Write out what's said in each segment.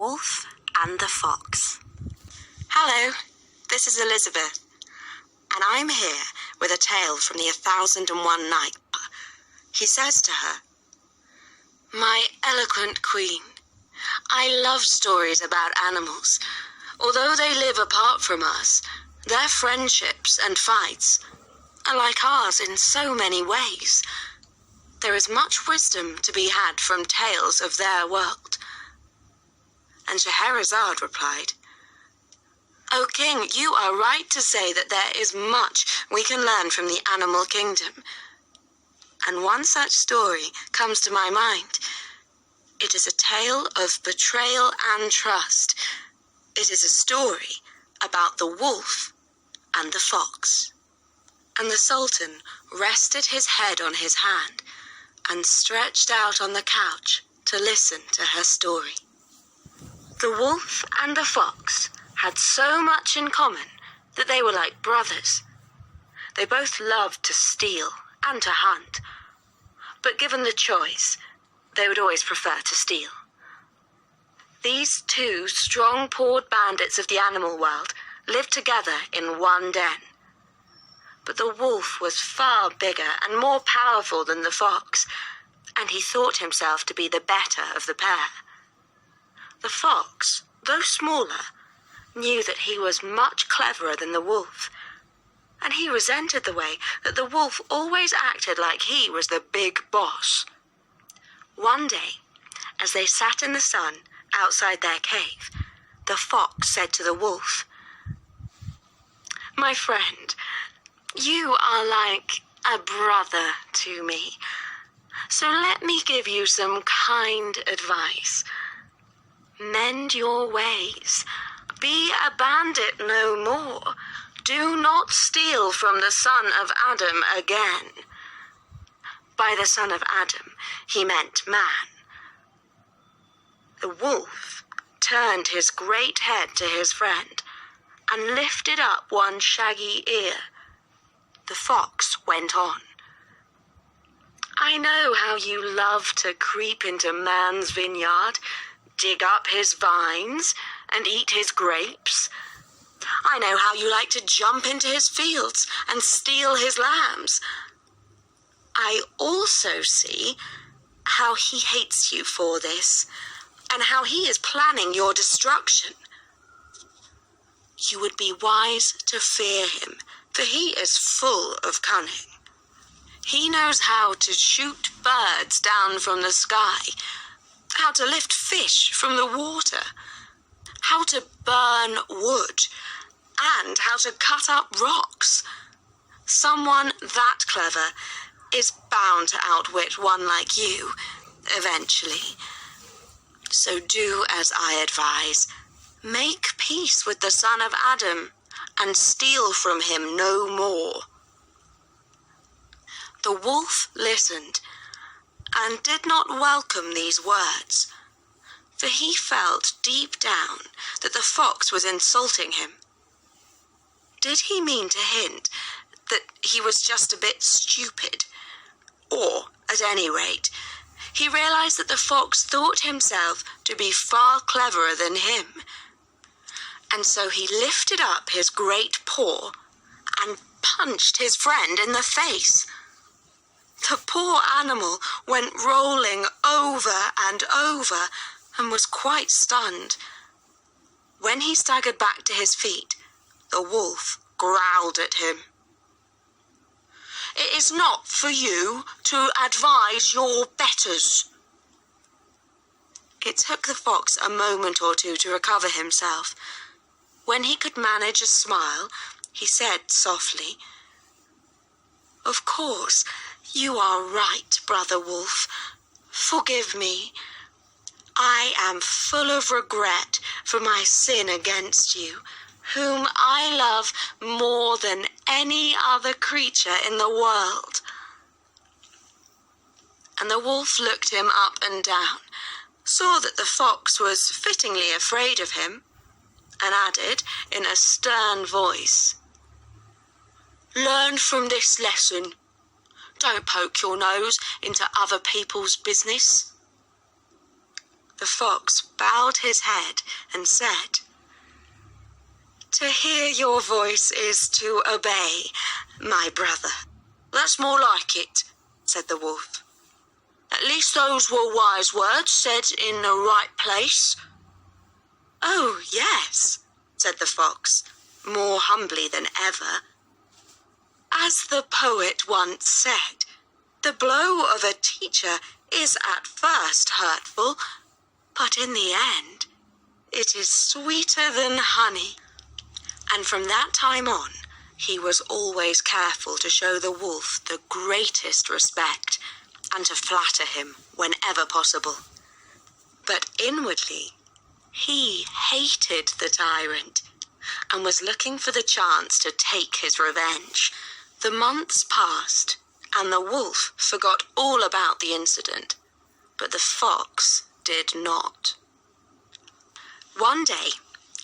Wolf and the Fox. Hello, this is Elizabeth, and I'm here with a tale from the 1001 Night. He says to her, "My eloquent queen, I love stories about animals. Although they live apart from us, their friendships and fights are like ours in so many ways. There is much wisdom to be had from tales of their world." And Scheherazade replied, "O king, you are right to say that there is much we can learn from the animal kingdom. And one such story comes to my mind. It is a tale of betrayal and trust. It is a story about the wolf and the fox." And the Sultan rested his head on his hand and stretched out on the couch to listen to her story. The wolf and the fox had so much in common that they were like brothers. They both loved to steal and to hunt, but given the choice, they would always prefer to steal. These two strong-pawed bandits of the animal world lived together in one den. But the wolf was far bigger and more powerful than the fox, and he thought himself to be the better of the pair. The fox, though smaller, knew that he was much cleverer than the wolf, and he resented the way that the wolf always acted like he was the big boss. One day, as they sat in the sun outside their cave, the fox said to the wolf, "My friend, you are like a brother to me, so let me give you some kind advice. Mend your ways. Be a bandit no more. Do not steal from the son of Adam again." By the son of Adam, he meant man. The wolf turned his great head to his friend and lifted up one shaggy ear. The fox went on, "I know how you love to creep into man's vineyard, dig up his vines, and eat his grapes. I know how you like to jump into his fields and steal his lambs. I also see how he hates you for this, and how he is planning your destruction. You would be wise to fear him, for he is full of cunning. He knows how to shoot birds down from the sky, how to lift fish from the water, how to burn wood, and how to cut up rocks. Someone that clever is bound to outwit one like you, eventually. So do as I advise. Make peace with the son of Adam, and steal from him no more." The wolf listened, and did not welcome these words, for he felt deep down that the fox was insulting him. Did he mean to hint that he was just a bit stupid? Or, at any rate, he realized that the fox thought himself to be far cleverer than him, and so he lifted up his great paw and punched his friend in the face. The poor animal went rolling over and over and was quite stunned. When he staggered back to his feet, the wolf growled at him. "It is not for you to advise your betters." It took the fox a moment or two to recover himself. When he could manage a smile, he said softly, "Of course, you are right, Brother Wolf. Forgive me. I am full of regret for my sin against you, whom I love more than any other creature in the world." And the wolf looked him up and down, saw that the fox was fittingly afraid of him, and added in a stern voice, "Learn from this lesson. Don't poke your nose into other people's business." The fox bowed his head and said, "To hear your voice is to obey, my brother." "That's more like it," said the wolf. "At least those were wise words said in the right place." "Oh, yes," said the fox, more humbly than ever. "As the poet once said, the blow of a teacher is at first hurtful, but in the end, it is sweeter than honey." And from that time on, he was always careful to show the wolf the greatest respect and to flatter him whenever possible. But inwardly, he hated the tyrant and was looking for the chance to take his revenge. The months passed, and the wolf forgot all about the incident, but the fox did not. One day,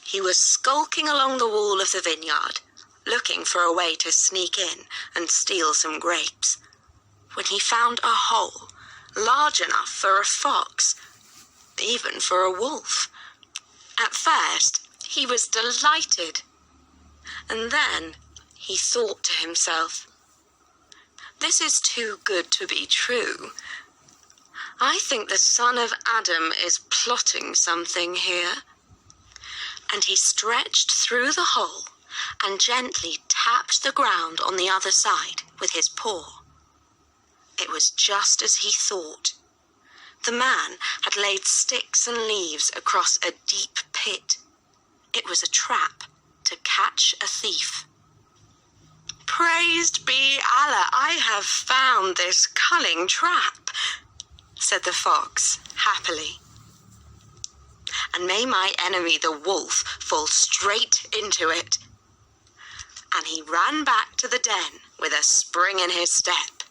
he was skulking along the wall of the vineyard, looking for a way to sneak in and steal some grapes, when he found a hole large enough for a fox, even for a wolf. At first, he was delighted, and then he thought to himself, "This is too good to be true. I think the son of Adam is plotting something here." And he stretched through the hole and gently tapped the ground on the other side with his paw. It was just as he thought. The man had laid sticks and leaves across a deep pit. It was a trap to catch a thief. "Praised be Allah, I have found this cunning trap," said the fox happily. "And may my enemy the wolf fall straight into it." And he ran back to the den with a spring in his step.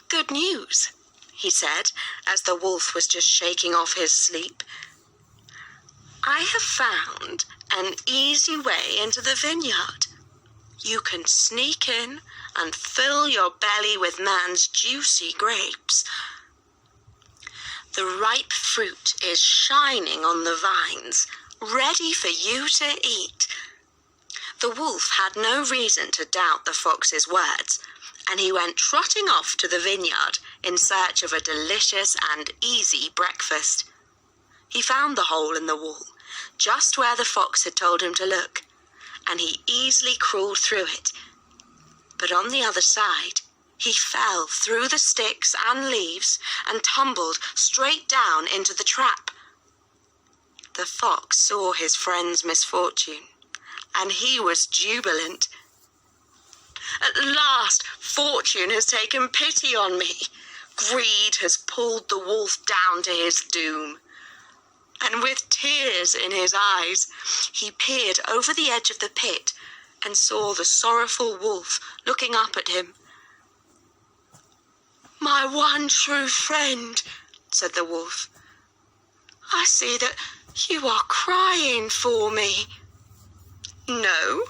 "Good news," he said, as the wolf was just shaking off his sleep. "I have found an easy way into the vineyard. You can sneak in and fill your belly with man's juicy grapes. The ripe fruit is shining on the vines, ready for you to eat." The wolf had no reason to doubt the fox's words, and he went trotting off to the vineyard in search of a delicious and easy breakfast. He found the hole in the wall, just where the fox had told him to look, and he easily crawled through it. But on the other side, he fell through the sticks and leaves and tumbled straight down into the trap. The fox saw his friend's misfortune, and he was jubilant. "At last, fortune has taken pity on me. Greed has pulled the wolf down to his doom." And with tears in his eyes, he peered over the edge of the pit and saw the sorrowful wolf looking up at him. "My one true friend," said the wolf, "I see that you are crying for me." "No,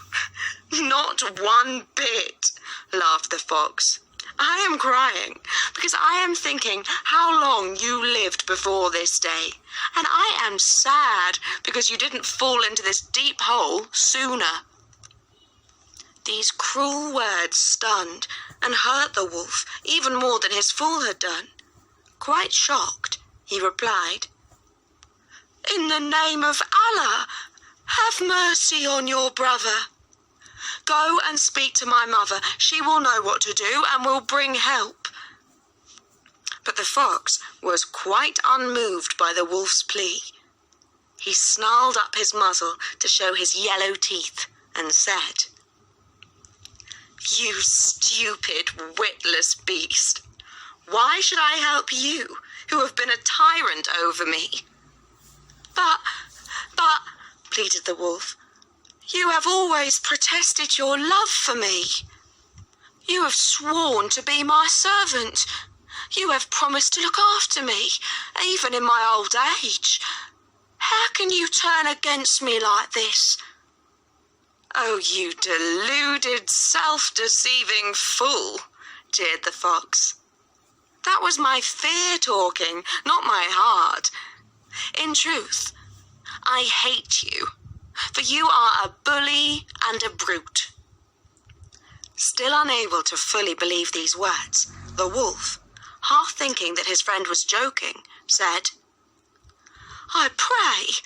not one bit," laughed the fox. "I am crying because I am thinking how long you lived before this day, and I am sad because you didn't fall into this deep hole sooner." These cruel words stunned and hurt the wolf even more than his fall had done. Quite shocked, he replied, "In the name of Allah, have mercy on your brother. Go and speak to my mother. She will know what to do and will bring help." But the fox was quite unmoved by the wolf's plea. He snarled up his muzzle to show his yellow teeth and said, "You stupid, witless beast. Why should I help you, who have been a tyrant over me?" But, pleaded the wolf, "you have always protested your love for me. You have sworn to be my servant. You have promised to look after me, even in my old age. How can you turn against me like this?" "Oh, you deluded, self-deceiving fool," jeered the fox. That was my fear talking, not my heart. In truth, I hate you, for you are a bully and a brute." Still unable to fully believe these words, the wolf, half thinking that his friend was joking, said, "I pray,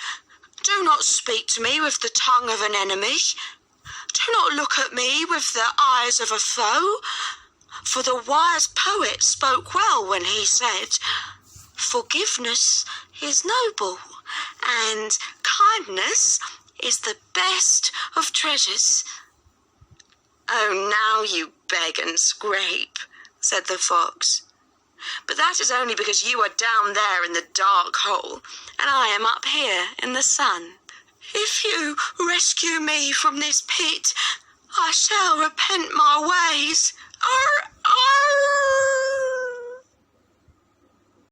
do not speak to me with the tongue of an enemy. Do not look at me with the eyes of a foe. For the wise poet spoke well when he said, 'Forgiveness is noble, and kindness is the best of treasures.'" "Oh, now you beg and scrape," said the fox. "But that is only because you are down there in the dark hole, and I am up here in the sun. If you rescue me from this pit, I shall repent my ways. Arr, arr!"